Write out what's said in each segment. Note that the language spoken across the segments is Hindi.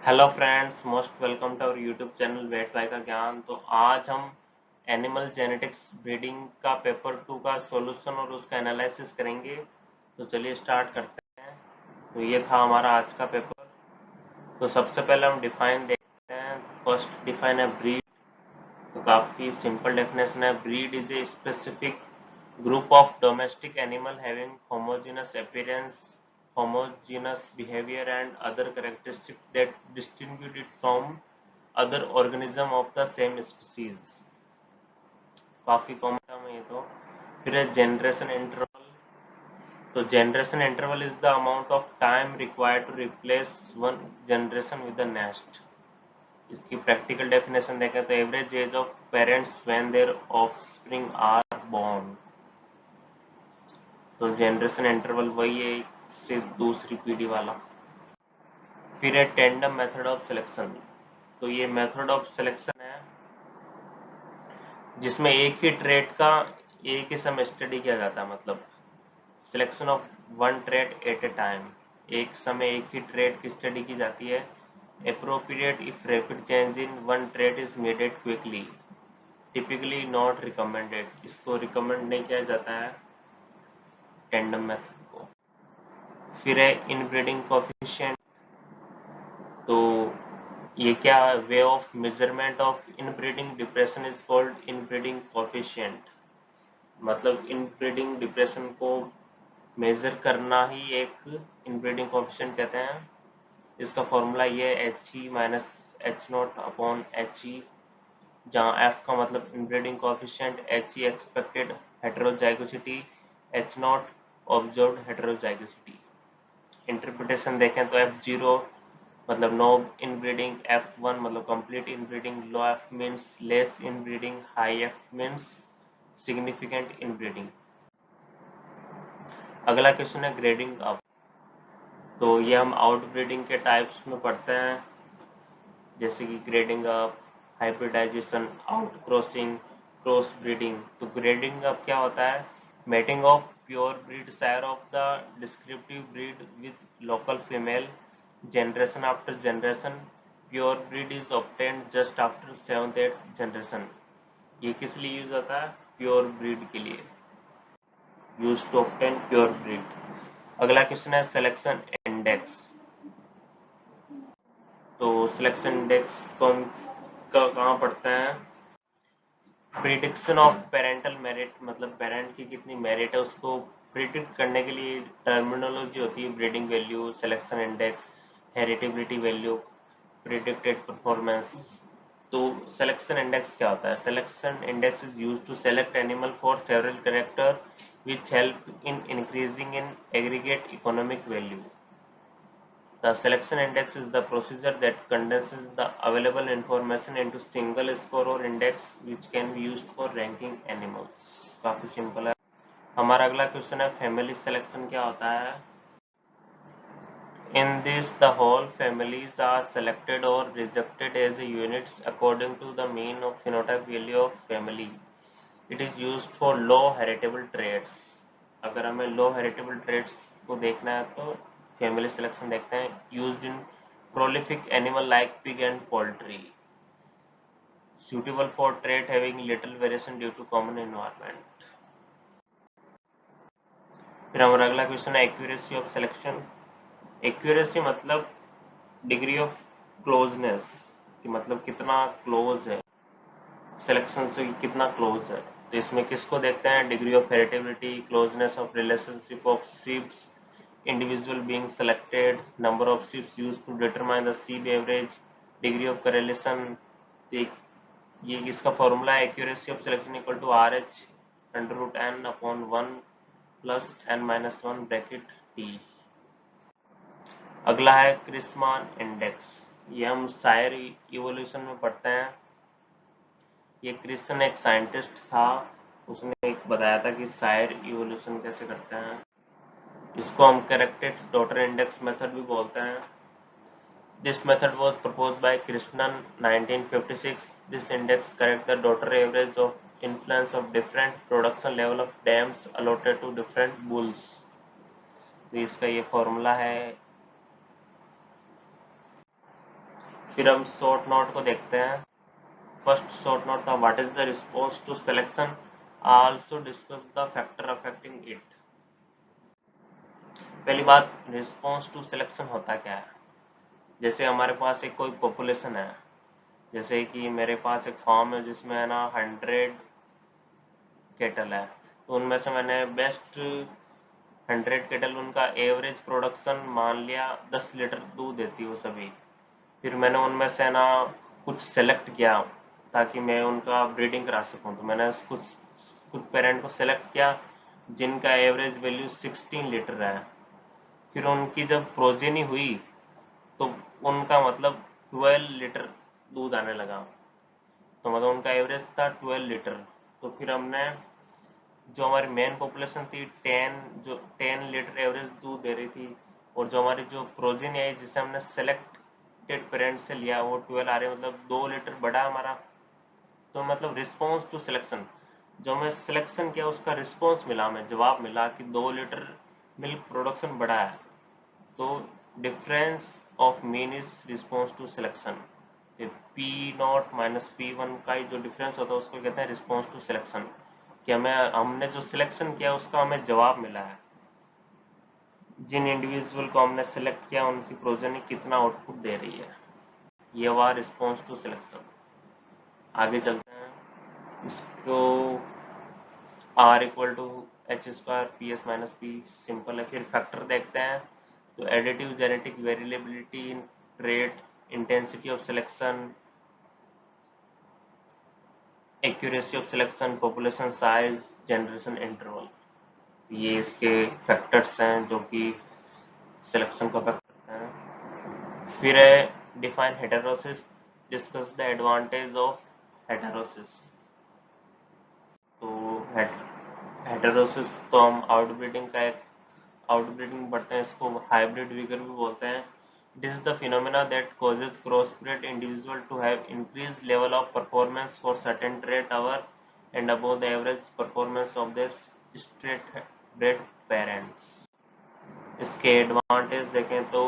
Hello friends, most welcome to our YouTube channel vet भाई का ज्ञान। तो आज हम एनिमल जेनेटिक्स ब्रीडिंग का पेपर 2 का सॉल्यूशन और उसका एनालिसिस करेंगे। तो चलिए स्टार्ट करते हैं। तो ये था हमारा आज का पेपर। तो सबसे पहले हम डिफाइन देखते हैं। फर्स्ट डिफाइन है ब्रीड। तो काफ़ी सिंपल डेफिनेशन है। Breed is a specific group of domestic animal having homogeneous appearance, homogeneous behavior and other characteristics that distinguish it from other organism of the same species। काफी कॉमन टर्म है ये तो। फिर है जनरेशन इंटरवल। तो generation interval is the amount of time required to replace one generation with the next. इसकी प्रैक्टिकल डेफिनेशन देखें तो average age of parents when their offspring are born. तो जनरेशन इंटरवल वही है, एक से दूसरी पीढ़ी वाला। फिर है टेंडम मेथड ऑफ सिलेक्शन। तो ये मेथड ऑफ सिलेक्शन है जिसमें एक ही ट्रेट का एक ही समय स्टडी किया जाता है। मतलब selection of one trait at a time, एक समय एक ही ट्रेट की स्टडी की जाती है। Appropriate if rapid change in one trait is maded quickly, typically not recommended. इसको रिकमेंड नहीं किया जाता है टेंडम मेथड को। फिर है इनब्रीडिंग कोफिशिएंट। तो ये क्या way of measurement of inbreeding depression is called inbreeding coefficient. मतलब इनब्रीडिंग डिप्रेशन को मेजर करना ही एक इनब्रीडिंग कोफिशिएंट कहते हैं। इसका फॉर्मूला ये H E minus H not upon H E, जहाँ एफ का मतलब inbreeding coefficient, H E expected heterozygosity, H not observed heterozygosity. Interpretation देखें तो एफ जीरो मतलब नो इनब्रीडिंग, F1 मतलब complete inbreeding, low F means less inbreeding, high F means significant inbreeding. अगला क्वेश्चन है ग्रेडिंग अप। तो ये हम आउटब्रीडिंग के टाइप्स में पढ़ते हैं, जैसे कि grading up, hybridization, out crossing, cross breeding. तो ग्रेडिंग अप क्या होता है? Mating of pure breed sire of the descriptive breed with local female, generation after generation, pure breed is obtained just after 7th 8th generation। ये किस लिए यूज होता है? प्योर ब्रीड के लिए, use to obtain pure breed. अगला क्वेश्चन है सिलेक्शन इंडेक्स। तो सिलेक्शन इंडेक्स को हम कहाँ पढ़ते हैं? प्रिडिक्शन ऑफ पेरेंटल मेरिट, मतलब पेरेंट की कितनी मेरिट है उसको प्रिडिक्ट करने के लिए टर्मिनोलॉजी होती है breeding value, selection index, heritability value, predicted performance. तो सिलेक्शन इंडेक्स क्या होता है? Selection index is used to select animal for several character which help in increasing in aggregate economic value। The selection index is the procedure that condenses the available information into single score or index which can be used for ranking animals। काफी सिंपल है। हमारा अगला क्वेश्चन है फैमिली सिलेक्शन क्या होता है? In this, the whole families are selected or rejected as a units according to the mean of phenotype value of family। It is used for low heritable traits। अगर हमें लो हेरिटेबल ट्रेड्स को देखना है तो फैमिली सिलेक्शन देखते हैं। Used in prolific animal like pig and poultry, suitable for trait having little variation due to common environment। फिर हमारा अगला क्वेश्चन है एक्यूरेसी ऑफ सिलेक्शन। एक्यूरेसी मतलब डिग्री ऑफ क्लोजनेस, कि मतलब कितना क्लोज है, सिलेक्शन से कितना क्लोज है। तो इसमें किसको देखते हैं? Degree of heritability, closeness of relationship of sibs, individual being selected, number of sheep used to determine the sheep average, degree of correlation। ये इसका फॉर्मूला है accuracy of selection equal to R H under root N upon 1 plus N minus 1 bracket T. अगला है क्रिस्मान इंडेक्स। ये हम सायर इवोल्यूशन में पढ़ते हैं। ये क्रिस्टन एक साइंटिस्ट था, उसने एक बताया था कि सायर इवोल्यूशन कैसे करते हैं। इसको हम करेक्टेड डॉटर इंडेक्स मेथड भी बोलते हैं। This method was proposed by Krishnan 1956। This index corrects the daughter average of influence of different production level of dams allotted to different bulls। तो इसका ये फॉर्मूला है फिर हम शॉर्ट नोट को देखते हैं। फर्स्ट शॉर्ट नोट था what is the response to selection, also discuss the factor affecting it. पहली बात, रिस्पॉन्स टू सिलेक्शन होता क्या है। जैसे हमारे पास एक कोई पॉपुलेशन है, जैसे कि मेरे पास एक फार्म है जिसमें है ना 100 केटल है, तो उनमें से मैंने बेस्ट 100 केटल, उनका एवरेज प्रोडक्शन मान लिया 10 लीटर दूध देती है वो सभी। फिर मैंने उनमें से ना कुछ सेलेक्ट किया ताकि मैं उनका ब्रीडिंग करा सकूं, तो मैंने कुछ कुछ पेरेंट को सेलेक्ट किया जिनका एवरेज वैल्यू 16 लीटर है। फिर उनकी जब प्रोजेनी हुई तो उनका मतलब 12 लीटर दूध आने लगा, तो मतलब उनका एवरेज था 12 लीटर। तो फिर हमने, जो हमारी मेन पॉपुलेशन थी 10 लीटर एवरेज दूध दे रही थी, और जो हमारी जो प्रोजीन आई जिसे हमने सेलेक्टेड पेरेंट से लिया वो 12 आ रहे, मतलब 2 लीटर बढ़ा हमारा। तो मतलब रिस्पॉन्स टू सिलेक्शन, जो हमें सिलेक्शन किया उसका रिस्पॉन्स मिला, हमें जवाब मिला कि 2 लीटर मिल्क प्रोडक्शन बढ़ा है। तो difference of mean is response to selection. P not minus P1 का ही जो डिफरेंस होता है उसको कहते हैं रिस्पॉन्स टू सिलेक्शन, कि हमें हमने जो सिलेक्शन किया उसका हमें जवाब मिला है। जिन इंडिविजुअल को हमने सेलेक्ट किया उनकी प्रोजेनी कितना आउटपुट दे रही है, ये हुआ रिस्पॉन्स टू सिलेक्शन। आगे चलते हैं, इसको R equal to H square P S minus P, simple है। फिर फैक्टर देखते हैं, तो additive genetic variability in trait, intensity of selection, accuracy of selection, population size, generation interval, ये इसके फैक्टर्स हैं जो कि सिलेक्शन को अफेक्ट करते हैं। फिर है define heterosis, discuss the advantage of heterosis. तो हेटेरोसिस तो हम आउटब्रीडिंग का एक आउटब्रीडिंग बढ़ते हैं, इसको हाइब्रिड विगर भी बोलते हैं। It is the phenomena that causes crossbred individual to have increased level of performance for certain trait over and above the average performance of their straight bred parents। इसके एडवांटेज देखें तो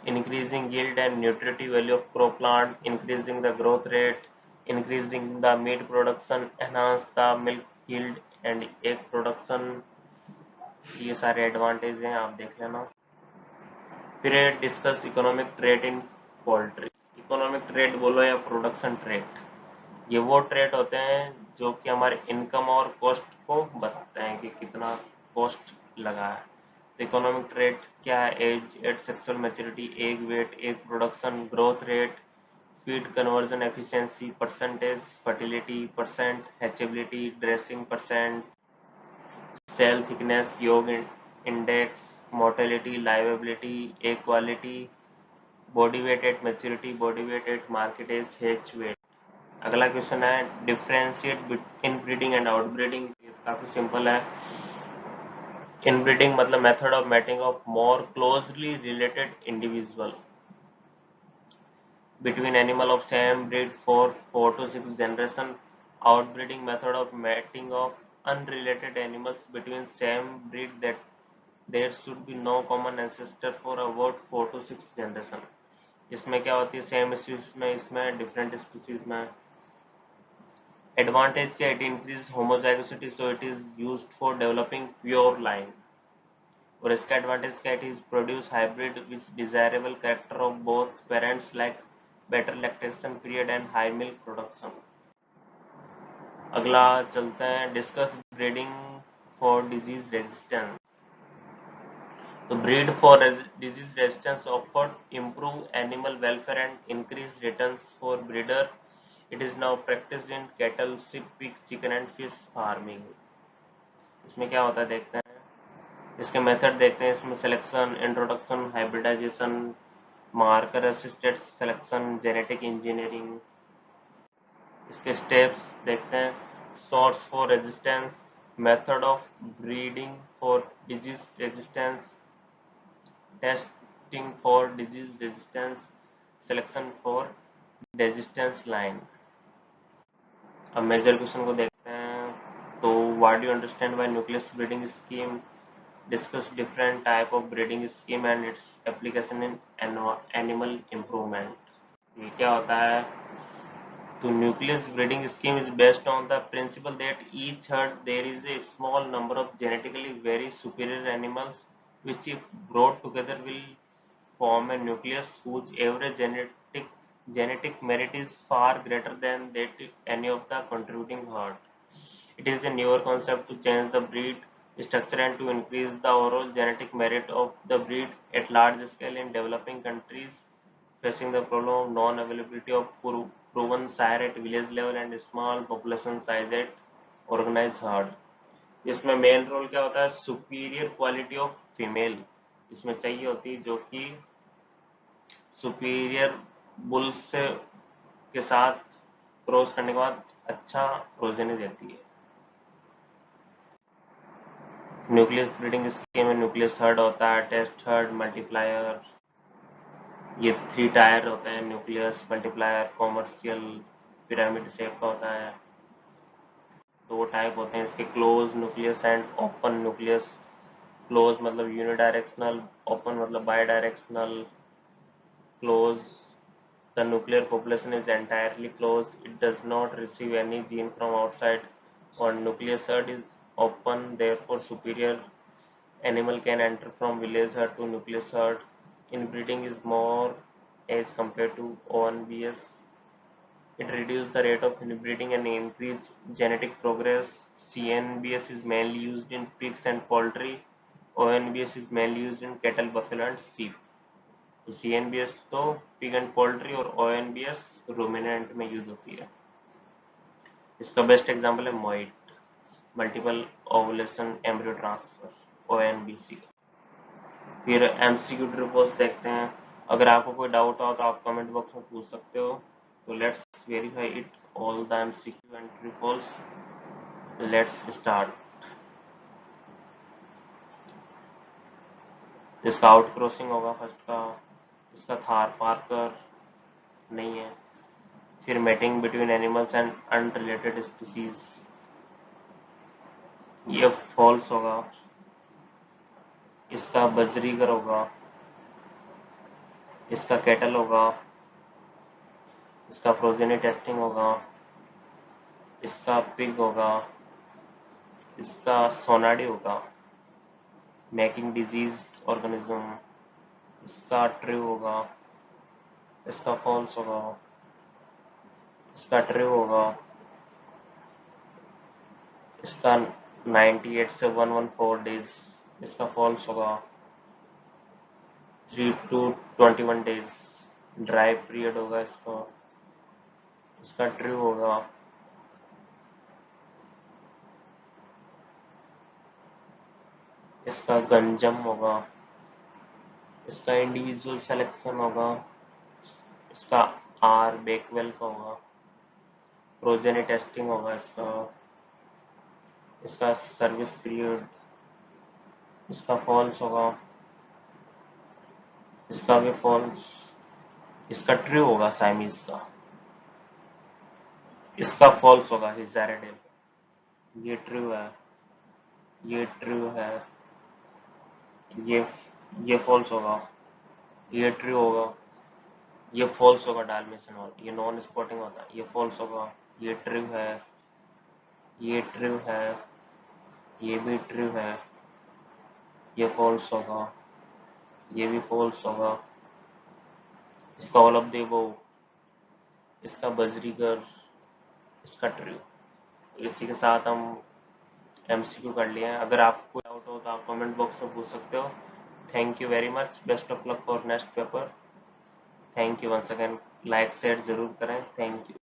increasing yield and nutritive value of crop plant, increasing the growth rate, increasing the meat production, enhance the milk yield and egg production, ये सारे एडवांटेज हैं, आप देख लेना। फिर discuss economic trade in poultry. Economic trade बोलो या प्रोडक्शन ट्रेड, ये वो ट्रेड होते हैं जो कि हमारे इनकम और कॉस्ट को बताते हैं कि कितना कॉस्ट लगा है। तो इकोनॉमिक ट्रेड क्या है, age at sexual maturity, egg weight, egg production, growth rate, feed conversion efficiency percentage, fertility percent, hatchability, dressing percent, shell thickness, yolk index, mortality, liveability, egg quality, body weight at maturity, body weight at market age, hatch weight. अगला क्वेश्चन है differentiate inbreeding and outbreeding. काफी सिंपल है। इनब्रीडिंग मतलब method of mating of more closely related individual between animal of same breed for 4 to 6 generation. Outbreeding method of mating of unrelated animals between same breed that there should be no common ancestor for about 4 to 6 generation। इसमें क्या होती है, सेम स्पीसीज में, इसमें डिफरेंट स्पीसीज में। एडवांटेज क्या, it increase homozygosity so it is used for developing pure line. और इसका एडवांटेज क्या, it is produce hybrid with desirable character of both parents like better lactation period and high milk production. अगला चलते हैं, discuss breeding for disease resistance. तो breed for disease resistance offer improve animal welfare and increase returns for breeder. It is now practised in cattle, ship, pig, chicken and fish farming. इसमें क्या होता है देखते हैं, इसके मेथड देखते हैं। इसमें selection, introduction, hybridization, marker assisted selection, genetic engineering. इसके स्टेप्स देखते हैं, source for resistance, method of breeding for disease resistance, testing for disease resistance, selection for resistance line. अब मेजर क्वेश्चन को देखते हैं। तो what do you understand by nucleus breeding scheme, discuss different type of breeding scheme and its application in animal improvement। ये क्या होता है? तो nucleus breeding scheme is based on the principle that each herd there is a small number of genetically very superior animals which if brought together will form a nucleus whose average genetic merit is far greater than that any of the contributing herd. It is a newer concept to change the breed structure and to increase the overall genetic merit of the breed at large scale in developing countries facing the problem of non-availability of proven sire at village level and small population size at organized herd. इसमें मेन रोल क्या होता है? सुपीरियर क्वालिटी ऑफ फीमेल इसमें चाहिए होती है, जो कि सुपीरियर बुल्स से के साथ क्रॉस करने के बाद अच्छा प्रोजेनी देती है। न्यूक्लियस ब्रीडिंग स्कीम में न्यूक्लियस हर्ड होता है, टेस्ट हर्ड, मल्टीप्लायर, ये 3 टायर होते हैं, nucleus, multiplier, commercial, pyramid shape का होता है। 2 टाइप होते हैं इसके, close nucleus and open nucleus. Close मतलब यूनिडायरेक्शनल, ओपन मतलब by directional. Close, the nuclear population is entirely closed, it does not receive any gene from outside. When nucleus herd is open, therefore superior animal can enter from village herd to nucleus herd. Inbreeding is more as compared to ONBS. It reduces the rate of inbreeding and increase genetic progress. CNBS is mainly used in pigs and poultry. ONBS is mainly used in cattle, buffalo and sheep. तो CNBS तो पिग एंड पोल्ट्री और ONBS रूमिनेंट में यूज होती है। इसका बेस्ट एग्जांपल है Moët, multiple ovulation embryo transfer, ONBC। फिर MCQ ट्रू फॉल्स देखते हैं। अगर आपको कोई डाउट हो तो आप कमेंट बॉक्स में पूछ सकते हो। तो let's verify it all the MCQ and true false. Let's start. इसका आउट क्रॉसिंग होगा फर्स्ट का। इसका थार पार्कर नहीं है। फिर mating between animals and unrelated species, ये फॉल्स होगा। इसका बजरीगर होगा। इसका कैटल होगा। इसका प्रोजेनी टेस्टिंग होगा। इसका पिग होगा। इसका सोनाडी होगा, मेकिंग डिजीज ऑर्गेनिज्म। इसका ट्रू होगा। इसका फॉल्स होगा। इसका ट्रू होगा। इसका 98 से 114 डेज। इसका फॉल्स होगा। 3 to 21 डेज ड्राई पीरियड होगा इसका। इसका ट्रू होगा। इसका गंजम होगा। इसका इंडिविजुअल सिलेक्शन होगा। इसका आर बेकवेल का होगा। प्रोजेनी टेस्टिंग होगा इसका। इसका सर्विस पीरियड। इसका फॉल्स होगा। इसका भी फॉल्स। इसका ट्रू होगा साइमीज का। इसका फॉल्स होगा हिजारेडेल। ये ट्रू है। ये ट्रू है। ये ये फॉल्स होगा। ये ट्रू होगा। ये फॉल्स होगा डालमेशन, ये नॉन स्पॉटिंग होता है। ये फॉल्स होगा। ये ट्रू है। ये ट्रू है। ये भी ट्रू है। ये फॉल्स होगा। ये भी फॉल्स होगा। इसका ऑल ऑफ द अबव। इसका बजरीगर। इसका ट्रू। इसी के साथ हम MCQ कर लिए हैं। अगर आपको डाउट हो तो आप कमेंट बॉक्स में पूछ सकते हो। Thank you very much, best of luck for next paper. Thank you once again. Like share जरूर करें। Thank you.